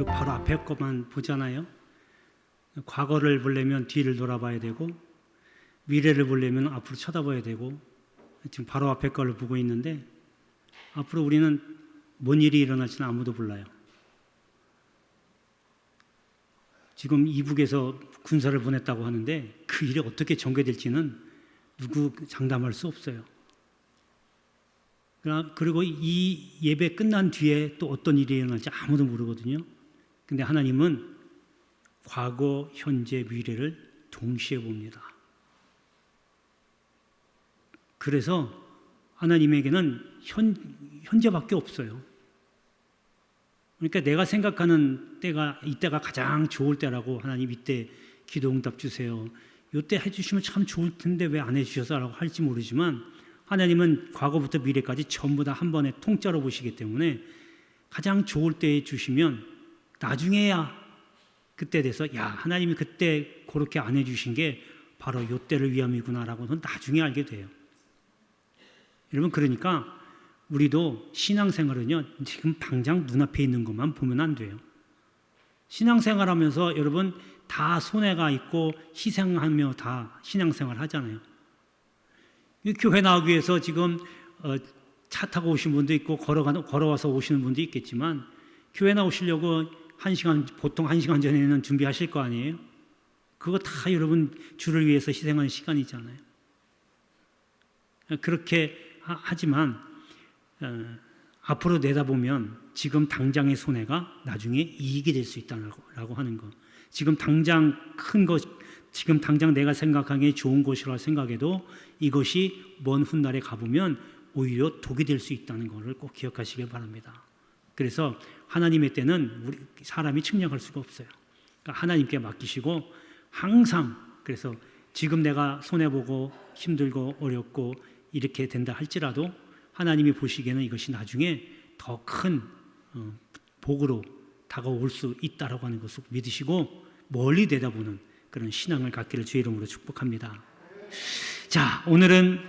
요 바로 앞에 것만 보잖아요. 과거를 보려면 뒤를 돌아봐야 되고, 미래를 보려면 앞으로 쳐다봐야 되고, 지금 바로 앞에 거를 보고 있는데, 앞으로 우리는 뭔 일이 일어날지는 아무도 몰라요. 지금 이북에서 군사를 보냈다고 하는데 그 일이 어떻게 전개될지는 누구 장담할 수 없어요. 그리고 이 예배 끝난 뒤에 또 어떤 일이 일어날지 아무도 모르거든요. 근데 하나님은 과거, 현재, 미래를 동시에 봅니다. 그래서 하나님에게는 현재밖에 없어요. 그러니까 내가 생각하는 때가 이때가 가장 좋을 때라고, 하나님 이때 기도 응답 주세요, 이때 해주시면 참 좋을 텐데 왜 안 해주셔서라고 할지 모르지만, 하나님은 과거부터 미래까지 전부 다 한 번에 통짜로 보시기 때문에 가장 좋을 때에 주시면 나중에야 그때 돼서 야, 하나님이 그때 그렇게 안 해주신 게 바로 이때를 위함이구나라고는 나중에 알게 돼요. 여러분, 그러니까 우리도 신앙생활은요, 지금 당장 눈앞에 있는 것만 보면 안 돼요. 신앙생활하면서 여러분 다 손해가 있고 희생하며 다 신앙생활 하잖아요. 교회 나오기 위해서 지금 차 타고 오신 분도 있고 걸어와서 오시는 분도 있겠지만, 교회 나오시려고 보통 1시간 전에는 준비하실 거 아니에요? 그거 다 여러분 주를 위해서 희생하는 시간이잖아요. 그렇게 하지만 앞으로 내다보면 지금 당장의 손해가 나중에 이익이 될 수 있다라고 하는 거. 지금 당장 큰 것, 지금 당장 내가 생각하기에 좋은 것이라고 생각해도 이것이 먼 훗날에 가보면 오히려 독이 될 수 있다는 것을 꼭 기억하시길 바랍니다. 그래서 하나님의 때는 우리 사람이 측량할 수가 없어요. 그러니까 하나님께 맡기시고 항상, 그래서 지금 내가 손해보고 힘들고 어렵고 이렇게 된다 할지라도 하나님이 보시기에는 이것이 나중에 더 큰 복으로 다가올 수 있다라고 하는 것을 믿으시고 멀리 내다보는 그런 신앙을 갖기를 주의 이름으로 축복합니다. 자, 오늘은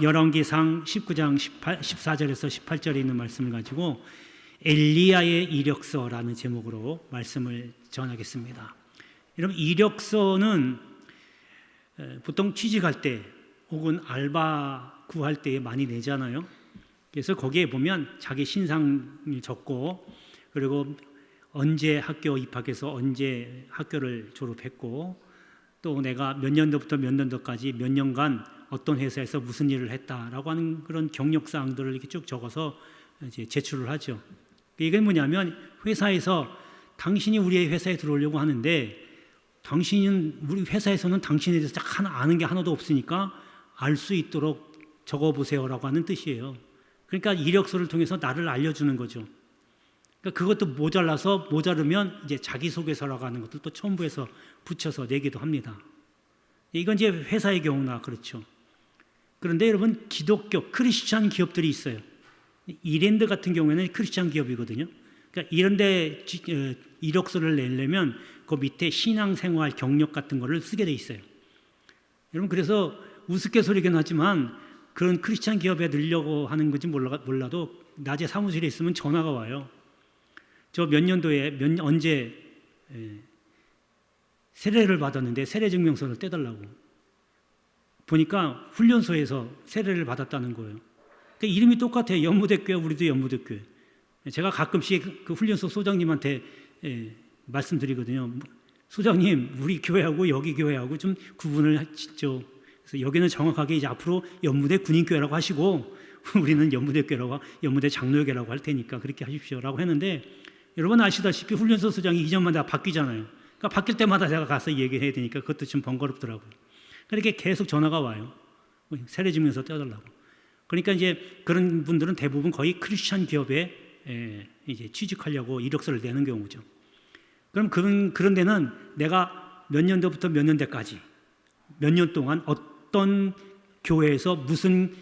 열왕기상 19장 14절에서 18절에 있는 말씀을 가지고 엘리야의 이력서라는 제목으로 말씀을 전하겠습니다. 여러분, 이력서는 보통 취직할 때 혹은 알바 구할 때 많이 내잖아요. 그래서 거기에 보면 자기 신상을 적고, 그리고 언제 학교 입학해서 언제 학교를 졸업했고, 또 내가 몇 년도부터 몇 년도까지 몇 년간 어떤 회사에서 무슨 일을 했다라고 하는 그런 경력사항들을 이렇게 쭉 적어서 이제 제출을 하죠. 이게 뭐냐면, 회사에서 당신이 우리의 회사에 들어오려고 하는데 우리 회사에서는 당신에 대해서 아는 게 하나도 없으니까 알 수 있도록 적어보세요라고 하는 뜻이에요. 그러니까 이력서를 통해서 나를 알려주는 거죠. 그러니까 그것도 모자르면 이제 자기소개서라고 하는 것들 또 첨부해서 붙여서 내기도 합니다. 이건 이제 회사의 경우나 그렇죠. 그런데 여러분, 기독교 크리스찬 기업들이 있어요. 이랜드 같은 경우에는 크리스찬 기업이거든요. 그러니까 이런데 이력서를 내려면 그 밑에 신앙생활 경력 같은 거를 쓰게 돼 있어요. 여러분, 그래서 우스갯소리긴 하지만 그런 크리스찬 기업에 넣으려고 하는 건지 몰라도 낮에 사무실에 있으면 전화가 와요. 저 몇 년도에 언제 세례를 받았는데 세례증명서를 떼달라고. 보니까 훈련소에서 세례를 받았다는 거예요. 그러니까 이름이 똑같아요. 연무대교회, 우리도 연무대교회. 제가 가끔씩 그 훈련소 소장님한테 말씀드리거든요. 소장님, 우리 교회하고 여기 교회하고 좀 구분을 하시죠. 그래서 여기는 정확하게 이제 앞으로 연무대 군인교회라고 하시고, 우리는 연무대 장로교회라고 할 테니까 그렇게 하십시오라고 했는데, 여러분 아시다시피 훈련소 소장이 이전마다 바뀌잖아요. 그러니까 바뀔 때마다 제가 가서 얘기해야 되니까 그것도 좀 번거롭더라고요. 그렇게 계속 전화가 와요. 세례증명서 떼어달라고. 그러니까 이제 그런 분들은 대부분 거의 크리스찬 기업에 이제 취직하려고 이력서를 내는 경우죠. 그럼 그런 데는 내가 몇 년도부터 몇 년대까지 몇 년 동안 어떤 교회에서 무슨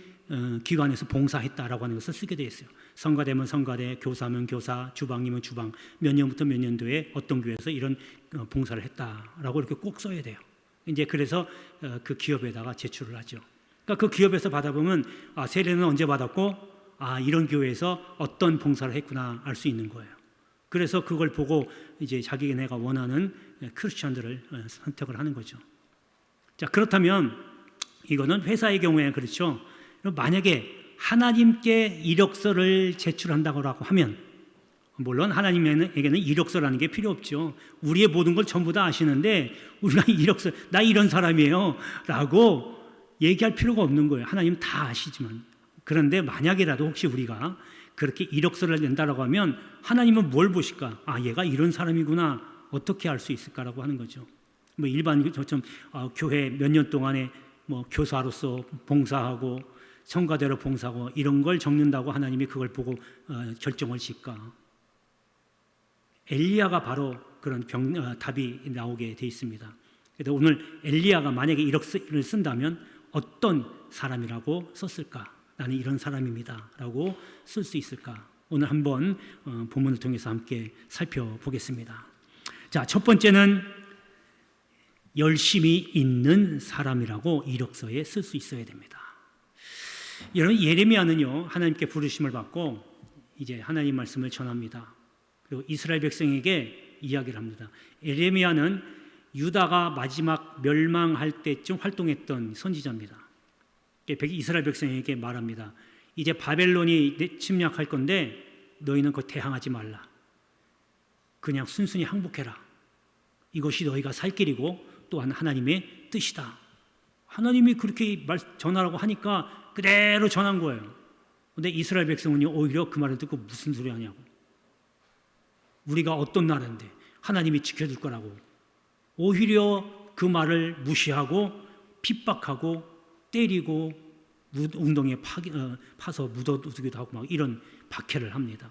기관에서 봉사했다라고 하는 것을 쓰게 되어 있어요. 성가대면 성가대, 교사면 교사, 주방이면 주방, 몇 년부터 몇 년도에 어떤 교회에서 이런 봉사를 했다라고 이렇게 꼭 써야 돼요. 이제 그래서 그 기업에다가 제출을 하죠. 그러니까 그 기업에서 받아보면 세례는 언제 받았고, 이런 교회에서 어떤 봉사를 했구나 알 수 있는 거예요. 그래서 그걸 보고 이제 자기네가 원하는 크리스천들을 선택을 하는 거죠. 자, 그렇다면 이거는 회사의 경우에 그렇죠. 만약에 하나님께 이력서를 제출한다고 하면, 물론 하나님에게는 이력서라는 게 필요 없죠. 우리의 모든 걸 전부 다 아시는데 우리가 이력서, 나 이런 사람이에요 라고 얘기할 필요가 없는 거예요. 하나님 다 아시지만. 그런데 만약이라도 혹시 우리가 그렇게 이력서를 낸다라고 하면 하나님은 뭘 보실까? 아, 얘가 이런 사람이구나. 어떻게 알 수 있을까라고 하는 거죠. 뭐 일반 좀 교회 몇 년 동안에 뭐 교사로서 봉사하고 성가대로 봉사하고 이런 걸 적는다고 하나님이 그걸 보고 결정을 질까? 엘리야가 바로 그런 답이 나오게 돼 있습니다. 그래서 오늘 엘리야가 만약에 이력서를 쓴다면 어떤 사람이라고 썼을까? 나는 이런 사람입니다 라고 쓸 수 있을까? 오늘 한번 본문을 통해서 함께 살펴보겠습니다. 자, 첫 번째는 열심히 있는 사람이라고 이력서에 쓸 수 있어야 됩니다. 여러분, 예레미야는요 하나님께 부르심을 받고 이제 하나님 말씀을 전합니다. 그리고 이스라엘 백성에게 이야기를 합니다. 예레미야는 유다가 마지막 멸망할 때쯤 활동했던 선지자입니다. 이스라엘 백성에게 말합니다. 이제 바벨론이 침략할 건데 너희는 그거 대항하지 말라. 그냥 순순히 항복해라. 이것이 너희가 살 길이고 또한 하나님의 뜻이다. 하나님이 그렇게 전하라고 하니까 그대로 전한 거예요. 그런데 이스라엘 백성은 오히려 그 말을 듣고 무슨 소리 하냐고. 우리가 어떤 나라인데 하나님이 지켜줄 거라고. 오히려 그 말을 무시하고 핍박하고 때리고 웅덩이에 파서 묻어두기도 하고 막 이런 박해를 합니다.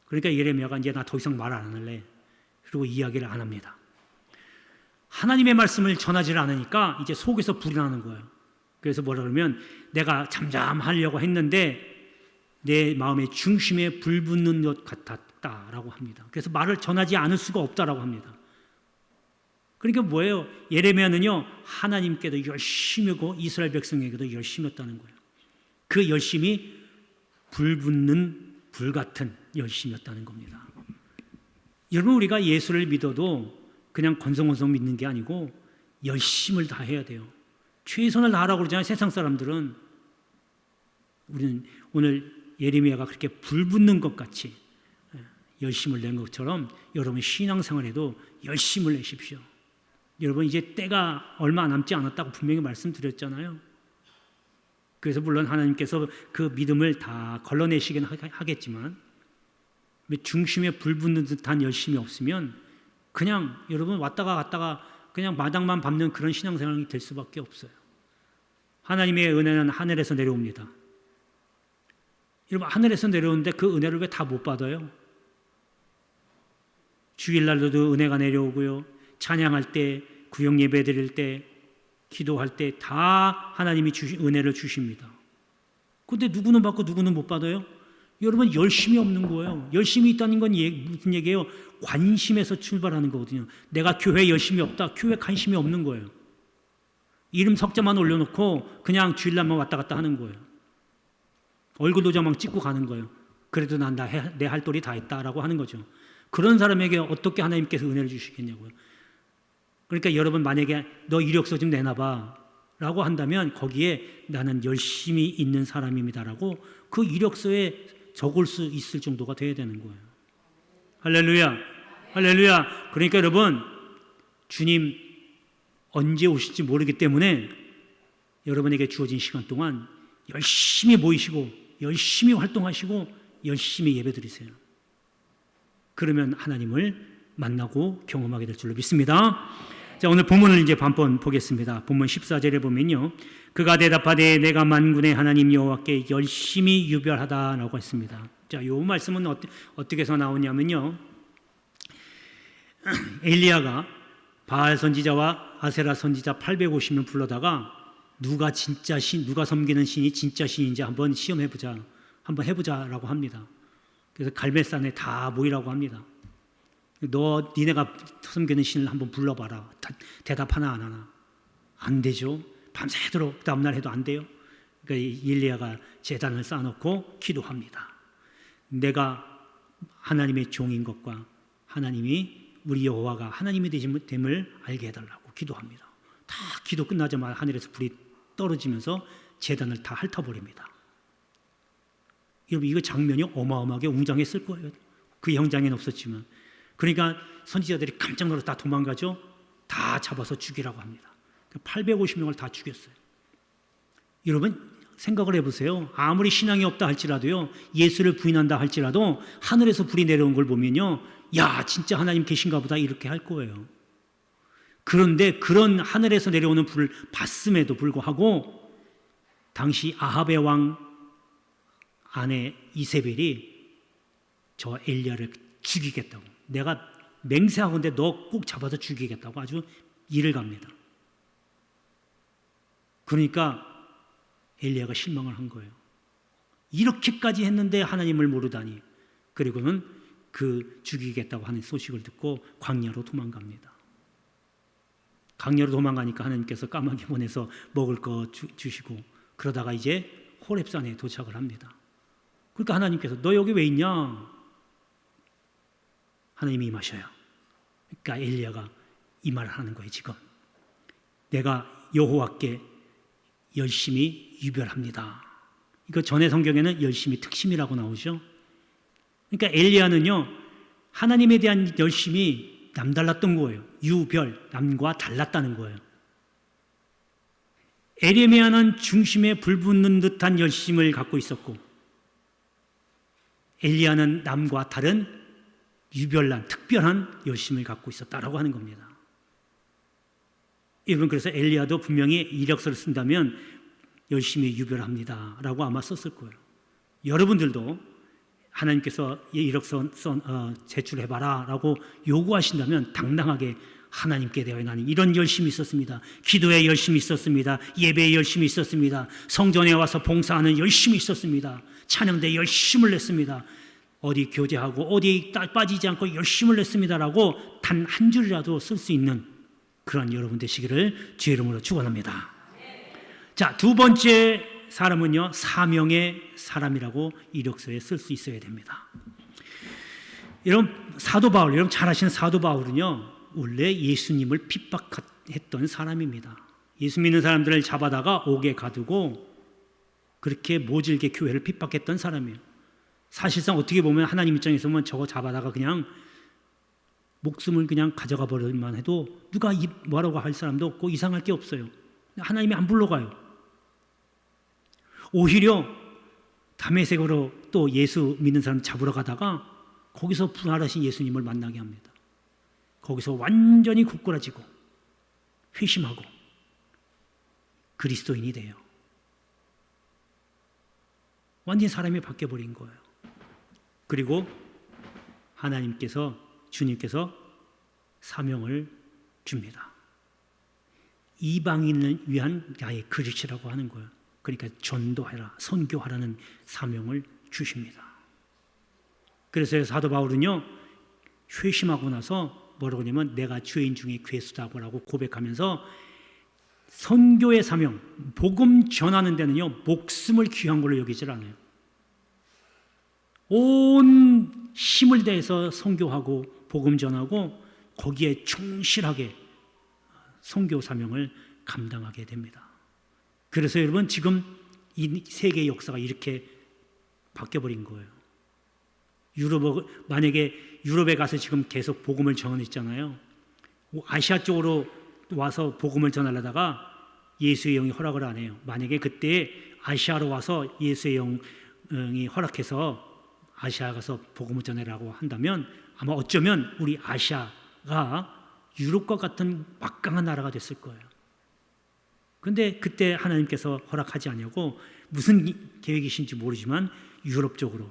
그러니까 예레미야가 이제 나 더 이상 말 안 할래. 그리고 이야기를 안 합니다. 하나님의 말씀을 전하지 않으니까 이제 속에서 불이 나는 거예요. 그래서 뭐라 그러면 내가 잠잠하려고 했는데 내 마음의 중심에 불 붙는 것 같았다라고 합니다. 그래서 말을 전하지 않을 수가 없다라고 합니다. 그러니까 뭐예요? 예레미야는요 하나님께도 열심히고 이스라엘 백성에게도 열심이었다는 거예요. 그 열심이 불 붙는 불 같은 열심이었다는 겁니다. 여러분, 우리가 예수를 믿어도 그냥 건성건성 믿는 게 아니고 열심을 다해야 돼요. 최선을 다하라고 그러잖아요. 세상 사람들은. 우리는 오늘 예레미야가 그렇게 불 붙는 것 같이 열심을 낸 것처럼 여러분 신앙생활에도 열심을 내십시오. 여러분, 이제 때가 얼마 남지 않았다고 분명히 말씀드렸잖아요. 그래서 물론 하나님께서 그 믿음을 다 걸러내시긴 하겠지만 중심에 불 붙는 듯한 열심이 없으면 그냥 여러분 왔다가 갔다가 그냥 마당만 밟는 그런 신앙생활이 될 수밖에 없어요. 하나님의 은혜는 하늘에서 내려옵니다. 여러분, 하늘에서 내려오는데 그 은혜를 왜 다 못 받아요? 주일날도 은혜가 내려오고요. 찬양할 때, 구역 예배 드릴 때, 기도할 때 다 하나님이 은혜를 주십니다. 그런데 누구는 받고 누구는 못 받아요? 여러분, 열심이 없는 거예요. 열심이 있다는 건 무슨 얘기예요? 관심에서 출발하는 거거든요. 내가 교회에 열심이 없다. 교회에 관심이 없는 거예요. 이름 석자만 올려놓고 그냥 주일날만 왔다 갔다 하는 거예요. 얼굴 도장만 찍고 가는 거예요. 그래도 난 내 할 도리 다 했다라고 하는 거죠. 그런 사람에게 어떻게 하나님께서 은혜를 주시겠냐고요. 그러니까 여러분, 만약에 너 이력서 좀 내놔봐 라고 한다면 거기에 나는 열심히 있는 사람입니다라고 그 이력서에 적을 수 있을 정도가 돼야 되는 거예요. 할렐루야, 할렐루야. 그러니까 여러분, 주님 언제 오실지 모르기 때문에 여러분에게 주어진 시간 동안 열심히 모이시고 열심히 활동하시고 열심히 예배드리세요. 그러면 하나님을 만나고 경험하게 될 줄로 믿습니다. 자, 오늘 본문을 이제 한번 보겠습니다. 본문 14절에 보면요, 그가 대답하되 내가 만군의 하나님 여호와께 열심히 유별하다라고 했습니다. 자, 이 말씀은 어떻게 해서 나오냐면요, 엘리야가 바알 선지자와 아세라 선지자 850명 불러다가 누가 섬기는 신이 진짜 신인지 한번 시험해보자, 한번 해보자라고 합니다. 그래서 갈멜산에 다 모이라고 합니다. 니네가 섬기는 신을 한번 불러봐라. 대답하나 안 하나? 안 되죠. 밤새도록 다음날 해도 안 돼요. 그러니까 엘리야가 제단을 쌓아놓고 기도합니다. 내가 하나님의 종인 것과 하나님이 우리 여호와가 하나님이 되심을 알게 해달라고 기도합니다. 다 기도 끝나자마자 하늘에서 불이 떨어지면서 제단을 다 핥아버립니다. 여러분 이거 장면이 어마어마하게 웅장했을 거예요. 그 현장에는 없었지만. 그러니까 선지자들이 깜짝 놀라서 다 도망가죠. 다 잡아서 죽이라고 합니다. 850명을 다 죽였어요. 여러분 생각을 해보세요. 아무리 신앙이 없다 할지라도요, 예수를 부인한다 할지라도 하늘에서 불이 내려온 걸 보면요, 야 진짜 하나님 계신가 보다 이렇게 할 거예요. 그런데 그런 하늘에서 내려오는 불을 봤음에도 불구하고 당시 아합의 왕 아내 이세벨이 저 엘리야를 죽이겠다고, 내가 맹세하건대 너 꼭 잡아서 죽이겠다고 아주 일을 갑니다. 그러니까 엘리야가 실망을 한 거예요. 이렇게까지 했는데 하나님을 모르다니. 그리고는 그 죽이겠다고 하는 소식을 듣고 광야로 도망갑니다. 광야로 도망가니까 하나님께서 까마귀 보내서 먹을 거 주시고, 그러다가 이제 호렙산에 도착을 합니다. 그러니까 하나님께서 너 여기 왜 있냐? 하나님이 임하셔요. 그러니까 엘리야가 이 말을 하는 거예요. 지금 내가 여호와께 열심히 유별합니다. 이거 전에 성경에는 열심히 특심이라고 나오죠. 그러니까 엘리야는요, 하나님에 대한 열심이 남달랐던 거예요. 유별, 남과 달랐다는 거예요. 에레미야는 중심에 불 붙는 듯한 열심을 갖고 있었고, 엘리야는 남과 다른 유별난, 특별한 열심을 갖고 있었다라고 하는 겁니다. 여러분, 그래서 엘리야도 분명히 이력서를 쓴다면 열심히 유별합니다 라고 아마 썼을 거예요. 여러분들도 하나님께서 이력서 제출해봐라 라고 요구하신다면 당당하게 하나님께 대하여 나는 이런 열심이 있었습니다. 기도에 열심이 있었습니다. 예배에 열심이 있었습니다. 성전에 와서 봉사하는 열심이 있었습니다. 찬양대에 열심을 냈습니다. 어디 교제하고 어디 빠지지 않고 열심을 냈습니다라고 단 한 줄이라도 쓸 수 있는 그런 여러분 되시기를 주의 이름으로 축원합니다. 자, 두 번째 사람은요, 사명의 사람이라고 이력서에 쓸 수 있어야 됩니다. 여러분, 사도 바울, 여러분 잘 아시는 사도 바울은요, 원래 예수님을 핍박했던 사람입니다. 예수 믿는 사람들을 잡아다가 옥에 가두고 그렇게 모질게 교회를 핍박했던 사람이에요. 사실상 어떻게 보면 하나님 입장에서 보면 저거 잡아다가 그냥 목숨을 그냥 가져가 버리기만 해도 누가 뭐라고 할 사람도 없고 이상할 게 없어요. 하나님이 안 불러가요. 오히려 다메섹으로 또 예수 믿는 사람 잡으러 가다가 거기서 부활하신 예수님을 만나게 합니다. 거기서 완전히 고꾸라지고 회심하고 그리스도인이 돼요. 완전히 사람이 바뀌어버린 거예요. 그리고 하나님께서, 주님께서 사명을 줍니다. 이방인을 위한 나의 그릇이라고 하는 거예요. 그러니까 전도하라, 선교하라는 사명을 주십니다. 그래서 사도 바울은요, 회심하고 나서 뭐라고 하냐면 내가 죄인 중에 괴수다라고 고백하면서 선교의 사명, 복음 전하는 데는요, 목숨을 귀한 걸로 여기질 않아요. 온 힘을 다해서 선교하고 복음 전하고 거기에 충실하게 선교 사명을 감당하게 됩니다. 그래서 여러분 지금 이 세계의 역사가 이렇게 바뀌어버린 거예요. 만약에 유럽에 가서 지금 계속 복음을 전했잖아요. 아시아 쪽으로 와서 복음을 전하려다가 예수의 영이 허락을 안 해요. 만약에 그때 아시아로 와서 예수의 영이 허락해서 아시아 가서 복음을 전해라고 한다면 아마 어쩌면 우리 아시아가 유럽과 같은 막강한 나라가 됐을 거예요. 그런데 그때 하나님께서 허락하지 않냐고 무슨 계획이신지 모르지만 유럽 쪽으로,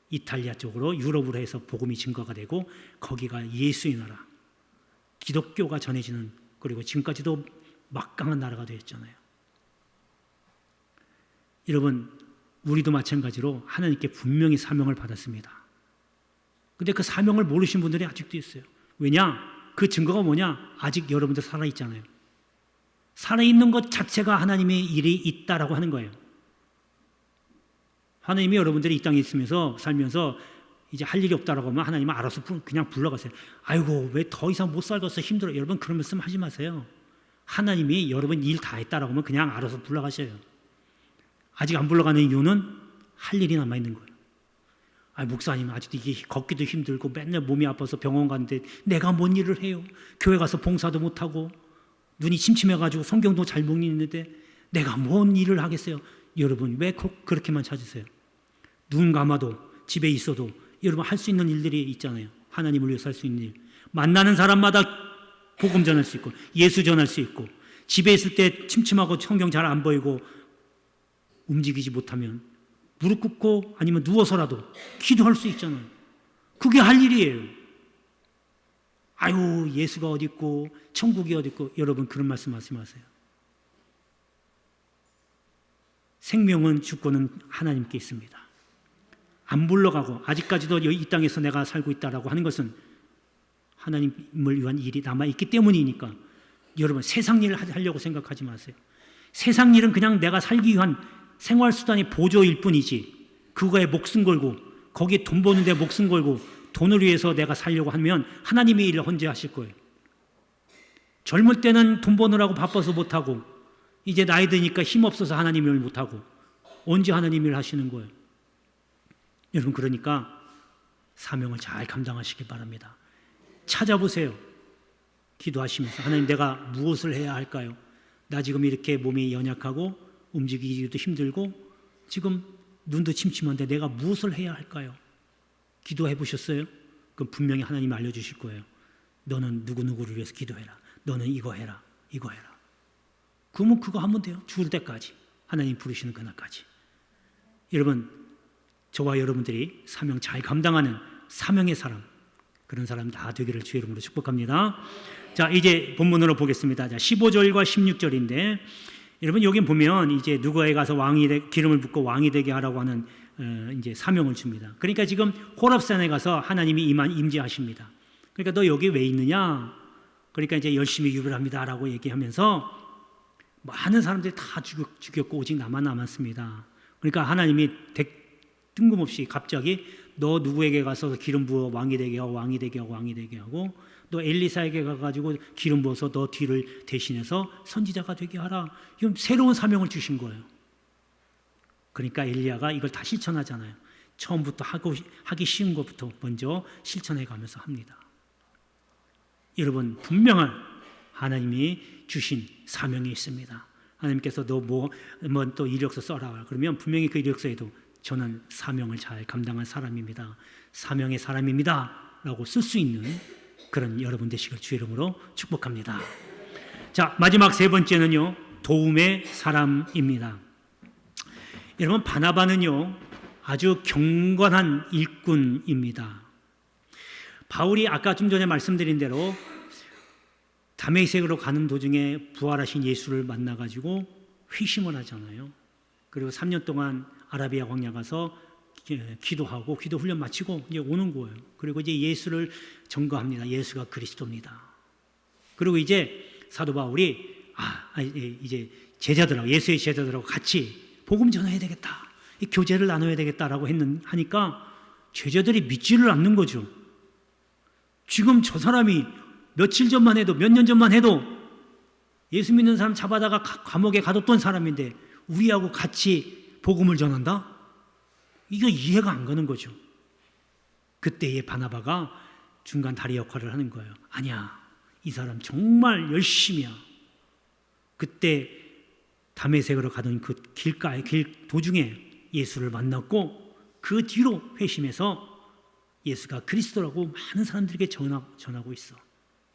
이탈리아 쪽으로 유럽으로 해서 복음이 증거가 되고 거기가 예수의 나라, 기독교가 전해지는, 그리고 지금까지도 막강한 나라가 되었잖아요. 여러분, 우리도 마찬가지로 하나님께 분명히 사명을 받았습니다. 근데 그 사명을 모르신 분들이 아직도 있어요. 왜냐? 그 증거가 뭐냐? 아직 여러분들 살아있잖아요. 살아있는 것 자체가 하나님의 일이 있다라고 하는 거예요. 하나님이 여러분들이 이 땅에 있으면서 살면서 이제 할 일이 없다라고 하면 하나님은 알아서 그냥 불러가세요. 아이고 왜 더 이상 못 살겠어 힘들어. 여러분 그런 말씀 하지 마세요. 하나님이 여러분 일 다 했다라고 하면 그냥 알아서 불러가셔요. 아직 안 불러가는 이유는 할 일이 남아있는 거예요. 아, 목사님 아직도 이게 걷기도 힘들고 맨날 몸이 아파서 병원 가는데 내가 뭔 일을 해요. 교회 가서 봉사도 못하고 눈이 침침해가지고 성경도 잘 못 읽는데 내가 뭔 일을 하겠어요. 여러분 왜 그렇게만 찾으세요? 눈 감아도 집에 있어도 여러분 할 수 있는 일들이 있잖아요. 하나님을 위해서 할 수 있는 일. 만나는 사람마다 복음 전할 수 있고 예수 전할 수 있고 집에 있을 때 침침하고 성경 잘 안 보이고 움직이지 못하면 무릎 꿇고 아니면 누워서라도 기도할 수 있잖아요. 그게 할 일이에요. 아유 예수가 어디 있고 천국이 어디 있고 여러분 그런 말씀 하지 마세요. 생명은 주권은 하나님께 있습니다. 안 불러가고 아직까지도 이 땅에서 내가 살고 있다라고 하는 것은 하나님을 위한 일이 남아있기 때문이니까 여러분 세상 일을 하려고 생각하지 마세요. 세상 일은 그냥 내가 살기 위한 생활수단의 보조일 뿐이지 그거에 목숨 걸고 거기에 돈 버는데 목숨 걸고 돈을 위해서 내가 살려고 하면 하나님의 일을 언제 하실 거예요? 젊을 때는 돈 버느라고 바빠서 못하고 이제 나이 드니까 힘없어서 하나님 일 못하고 언제 하나님 일 하시는 거예요? 여러분 그러니까 사명을 잘 감당하시기 바랍니다. 찾아보세요. 기도하시면서 하나님 내가 무엇을 해야 할까요? 나 지금 이렇게 몸이 연약하고 움직이기도 힘들고 지금 눈도 침침한데 내가 무엇을 해야 할까요? 기도해 보셨어요? 그럼 분명히 하나님이 알려주실 거예요. 너는 누구누구를 위해서 기도해라. 너는 이거 해라. 이거 해라. 그러면 그거 하면 돼요. 죽을 때까지. 하나님 부르시는 그날까지. 여러분 저와 여러분들이 사명 잘 감당하는 사명의 사람 그런 사람 다 되기를 주의 이름으로 축복합니다. 자 이제 본문으로 보겠습니다. 자 15절과 16절인데 여러분 여기 보면 이제 누구에게 가서 기름을 붓고 왕이 되게 하라고 하는 이제 사명을 줍니다. 그러니까 지금 호렙산에 가서 하나님이 임재하십니다. 그러니까 너 여기 왜 있느냐? 그러니까 이제 열심히 유별합니다라고 얘기하면서 많은 사람들이 다 죽였고 오직 나만 남았습니다. 그러니까 하나님이 뜬금없이 갑자기 너 누구에게 가서 기름 부어 왕이 되게 하고 왕이 되게 하고 왕이 되게 하고 또 엘리사에게 가가지고 기름 부어서 너 뒤를 대신해서 선지자가 되게 하라. 이건 새로운 사명을 주신 거예요. 그러니까 엘리야가 이걸 다 실천하잖아요. 처음부터 하기 쉬운 것부터 먼저 실천해 가면서 합니다. 여러분 분명한 하나님이 주신 사명이 있습니다. 하나님께서 너 또 이력서 써라. 그러면 분명히 그 이력서에도 저는 사명을 잘 감당한 사람입니다. 사명의 사람입니다. 라고 쓸 수 있는 그런 여러분 되시길 주의 이름으로 축복합니다. 자, 마지막 세 번째는요. 도움의 사람입니다. 여러분 바나바는요. 아주 경건한 일꾼입니다. 바울이 아까 좀 전에 말씀드린 대로 다메섹으로 가는 도중에 부활하신 예수를 만나가지고 회심을 하잖아요. 그리고 3년 동안 아라비아 광야 가서 기도하고 기도 훈련 마치고 이제 오는 거예요. 그리고 이제 예수를 전거합니다. 예수가 그리스도입니다. 그리고 이제 사도 바울이 이제 제자들하고 예수의 제자들하고 같이 복음 전해야 되겠다. 교제를 나눠야 되겠다라고 하니까 제자들이 믿지를 않는 거죠. 지금 저 사람이 며칠 전만 해도 몇 년 전만 해도 예수 믿는 사람 잡아다가 감옥에 가뒀던 사람인데 우리하고 같이 복음을 전한다? 이거 이해가 안 가는 거죠. 그때의 바나바가 중간 다리 역할을 하는 거예요. 아니야, 이 사람 정말 열심이야. 그때 다메섹으로 가던 그 길 도중에 예수를 만났고 그 뒤로 회심해서 예수가 그리스도라고 많은 사람들에게 전하고 있어.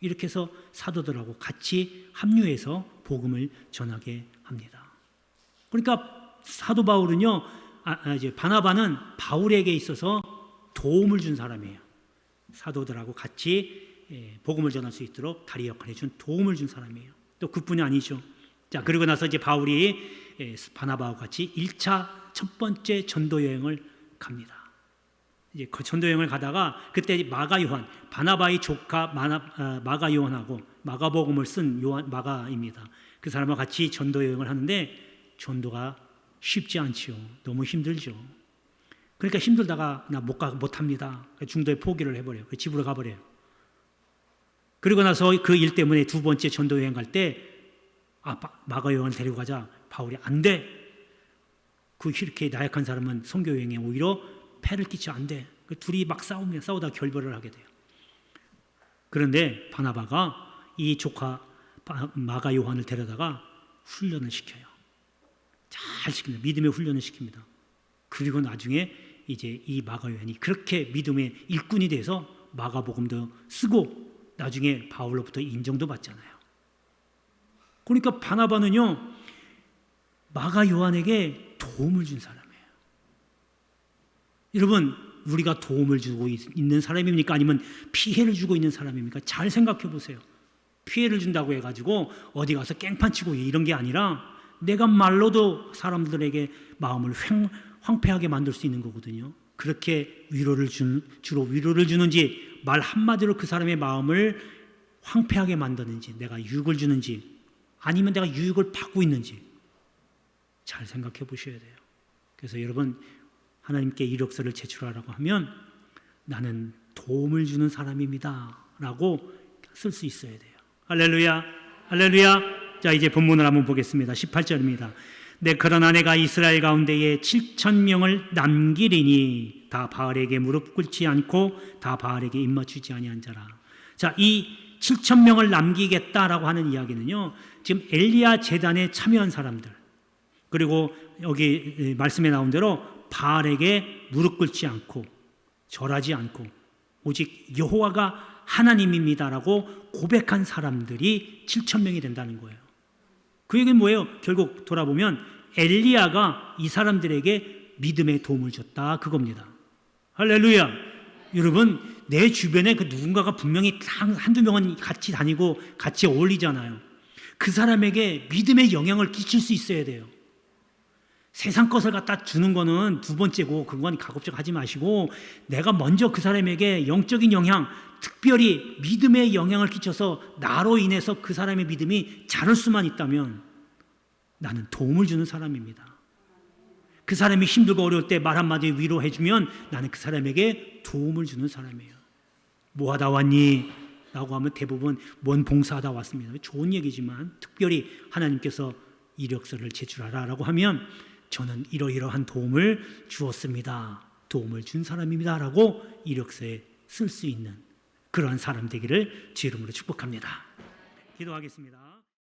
이렇게 해서 사도들하고 같이 합류해서 복음을 전하게 합니다. 그러니까 사도 바울은요, 이제 바나바는 바울에게 있어서 도움을 준 사람이에요. 사도들하고 같이 복음을 전할 수 있도록 다리 역할을 해준 도움을 준 사람이에요. 또 그뿐이 아니죠. 자, 그리고 나서 이제 바울이 바나바와 같이 1차 첫 번째 전도 여행을 갑니다. 이제 그 전도 여행을 가다가 그때 마가 요한, 바나바의 조카 마가 요한하고 마가복음을 쓴 마가입니다. 그 사람과 같이 전도 여행을 하는데 전도가 쉽지 않지요. 너무 힘들죠. 그러니까 힘들다가 나 못합니다. 중도에 포기를 해버려요. 집으로 가버려요. 그리고 나서 그 일 때문에 두 번째 전도 여행 갈 때 마가 요한을 데리고 가자. 바울이 안 돼. 이렇게 나약한 사람은 선교 여행에 오히려 폐를 끼쳐 안 돼. 둘이 막 싸우다 결별을 하게 돼요. 그런데 바나바가 이 조카 마가 요한을 데려다가 훈련을 시켜요. 잘 시킵니다. 믿음의 훈련을 시킵니다. 그리고 나중에 이제 이 마가 요한이 그렇게 믿음의 일꾼이 돼서 마가복음도 쓰고 나중에 바울로부터 인정도 받잖아요. 그러니까 바나바는요, 마가 요한에게 도움을 준 사람이에요. 여러분, 우리가 도움을 주고 있는 사람입니까? 아니면 피해를 주고 있는 사람입니까? 잘 생각해 보세요. 피해를 준다고 해가지고 어디 가서 깽판 치고 이런 게 아니라 내가 말로도 사람들에게 마음을 황폐하게 만들 수 있는 거거든요. 그렇게 주로 위로를 주는지, 말 한마디로 그 사람의 마음을 황폐하게 만드는지, 내가 유익을 주는지, 아니면 내가 유익을 받고 있는지 잘 생각해 보셔야 돼요. 그래서 여러분, 하나님께 이력서를 제출하라고 하면 나는 도움을 주는 사람입니다 라고 쓸 수 있어야 돼요. 할렐루야, 할렐루야. 자, 이제 본문을 한번 보겠습니다. 18절입니다. 그러나 내가 이스라엘 가운데에 7,000명을 남기리니 다 바알에게 무릎 꿇지 않고 다 바알에게 입맞추지 아니한 자라. 자, 이 7,000명을 남기겠다라고 하는 이야기는요, 지금 엘리야 제단에 참여한 사람들, 그리고 여기 말씀에 나온 대로 바알에게 무릎 꿇지 않고 절하지 않고 오직 여호와가 하나님입니다라고 고백한 사람들이 7,000명이 된다는 거예요. 그 얘기는 뭐예요? 결국 돌아보면 엘리야가 이 사람들에게 믿음의 도움을 줬다, 그겁니다. 할렐루야. 여러분, 내 주변에 누군가가 분명히 한두 명은 같이 다니고 같이 어울리잖아요. 그 사람에게 믿음의 영향을 끼칠 수 있어야 돼요. 세상 것을 갖다 주는 거는 두 번째고, 그건 가급적 하지 마시고, 내가 먼저 그 사람에게 영적인 영향, 특별히 믿음의 영향을 끼쳐서 나로 인해서 그 사람의 믿음이 자랄 수만 있다면 나는 도움을 주는 사람입니다. 그 사람이 힘들고 어려울 때 말 한마디 위로해주면 나는 그 사람에게 도움을 주는 사람이에요. 뭐 하다 왔니? 라고 하면 대부분 뭔 봉사하다 왔습니다. 좋은 얘기지만 특별히 하나님께서 이력서를 제출하라 라고 하면 저는 이러이러한 도움을 주었습니다, 도움을 준 사람입니다 라고 이력서에 쓸 수 있는 그러한 사람 되기를 주 이름으로 축복합니다. 기도하겠습니다.